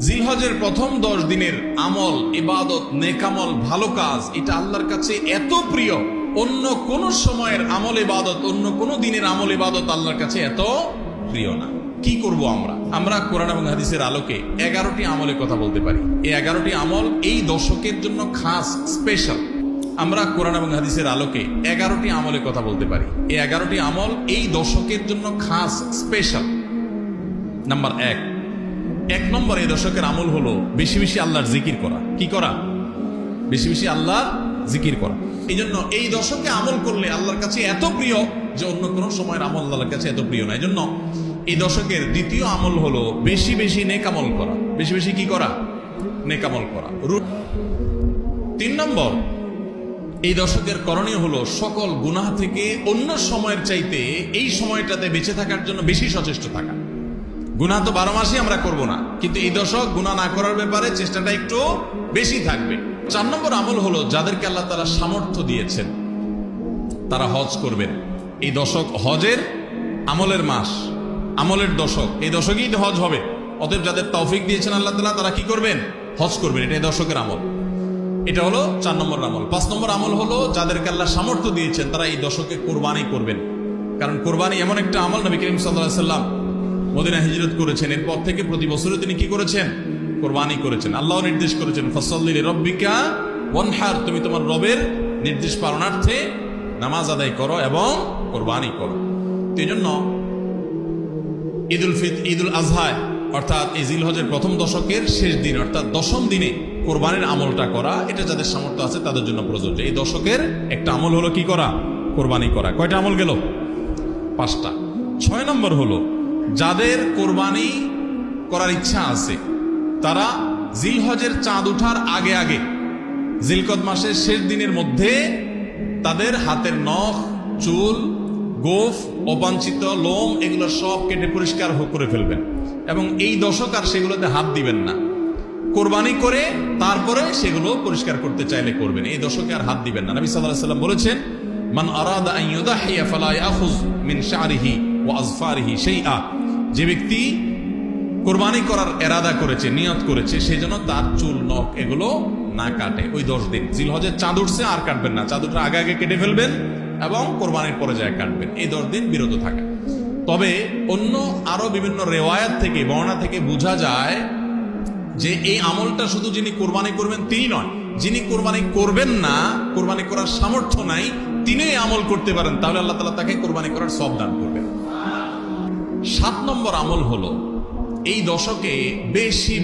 জিলহজের প্রথম 10 দিনের আমল, ইবাদত, নেকামল, ভালো কাজ, এটা আল্লাহর কাছে এত প্রিয়, অন্য কোন সময়ের আমল ইবাদত, অন্য কোন দিনের আমল ইবাদত আল্লাহর কাছে এত প্রিয় না। কি করব আমরা কোরআন এবং হাদিসের আলোকে 11টি আমলের কথা বলতে পারি। এই 11টি আমল এই দশকের জন্য খাস, স্পেশাল। আমরা কোরআন এবং হাদিসের আলোকে 11টি আমলের কথা বলতে পারি। এই 11টি আমল এই দশকের জন্য খাস, স্পেশাল। নাম্বার 1 নম্বর এই দশকের আমল হলো বেশি বেশি আল্লাহর জিকির করা। কি করা? বেশি বেশি আল্লাহর জিকির করা। এই জন্য এই দশকে আমল করলে আল্লাহর কাছে এত প্রিয় যে অন্য কোনো সময়ের আমল আল্লাহর কাছে এত প্রিয় না। এই জন্য এই দশকের দ্বিতীয় আমল হলো বেশি বেশি নেকামল করা। বেশি বেশি কি করা? নেকামল করা। 3 নম্বর এই দশকের করণীয় হলো সকল গুনাহ থেকে অন্য সময়ের চাইতে এই সময়টাতে বেঁচে থাকার জন্য বেশি সচেষ্ট থাকা। গুনাহ তো 12 মাসই আমরা করব না, কিন্তু এই দশক গুনাহ না করার ব্যাপারে চেষ্টাটা একটু বেশি থাকবে। 4 নম্বর আমল হলো যাদেরকে আল্লাহ তাআলা সামর্থ্য দিয়েছেন তারা হজ করবেন। এই দশক হজের আমলের মাস, আমলের দশক। এই দশকেই তো হজ হবে। অতএব যাদের তৌফিক দিয়েছেন আল্লাহ তাআলা তারা কি করবেন? হজ করবেন। এটা এই দশকের আমল। এটা হলো 4 নম্বর আমল। 5 নম্বর আমল হলো যাদেরকে আল্লাহ সামর্থ্য দিয়েছেন তারা এই দশকে কোরবানি করবেন। কারণ কোরবানি এমন একটা আমল, নবী করিম সাল্লাল্লাহু আলাইহি সাল্লাম মদিনা হিজরত করেছেন, এরপর থেকে প্রতি বছরে তিনি কি করেছেন? কোরবানি করেছেন। আল্লাহ নির্দেশ করেছেন ফাসাল্লি লিরাব্বিকা ওয়ানহার, তুমি তোমার রবের নির্দেশ পালনার্থে নামাজ আদায় করো এবং কোরবানি করো। এই জন্য ঈদুল আজহা অর্থাৎ এই জিলহজের প্রথম দশকের শেষ দিন অর্থাৎ 10ম দিনে কোরবানির আমলটা করা, এটা যাদের সামর্থ্য আছে তাদের জন্য প্রযোজ্য। এই দশকের একটা আমল হলো কি করা? কোরবানি করা। কয়টা আমল গেল? 5টা। 6 নম্বর হলো যাদের কোরবানি করার ইচ্ছা আছে তারা জিলহজের চাঁদ ওঠার আগে আগে জিলকদ মাসের শেষ দিনের মধ্যে তাদের হাতের নখ, চুল, গোফ, অবাঞ্ছিত লোম এগুলো সব কেটে পরিষ্কার করে ফেলবেন এবং এই দশক আর সেগুলোতে হাত দিবেন না। কোরবানি করে তারপরে সেগুলো পরিষ্কার করতে চাইলে করবেন, এই দশকে আর হাত দিবেন না। নবী সাল্লাল্লাহু আলাইহি সাল্লাম বলেছেন মান আরাদা আন ইউদাহিয়া ফালা ইয়াখুয মিন শা'রিহি ওয়া আযফারিহি শাইআ, যে ব্যক্তি কোরবানি করার ইরাদা করেছে, নিয়ত করেছে, সেই জন্য তার চুল, নখ এগুলো না কাটে। ওই 10 দিন জিলহজের চাঁদ উঠছে আর কাটবেন না, চাঁদ উঠার আগে আগে কেটে ফেলবেন এবং কোরবানির পরে যায় কাটবেন। এই 10 দিন বিরত থাকা। তবে অন্য আরো বিভিন্ন রেওয়ায়াত থেকে, বর্ণনা থেকে বোঝা যায় যে এই আমলটা শুধু যিনি কোরবানি করবেন তিনি নয়, যিনি কোরবানি করবেন না, কোরবানি করার সামর্থ্য নাই, তিনি এই আমল করতে পারেন, তাহলে আল্লাহ তাআলা তাকে কোরবানি করার সওয়াব দান করবেন। 7 নম্বর আমল হলো এই দশকে বেশি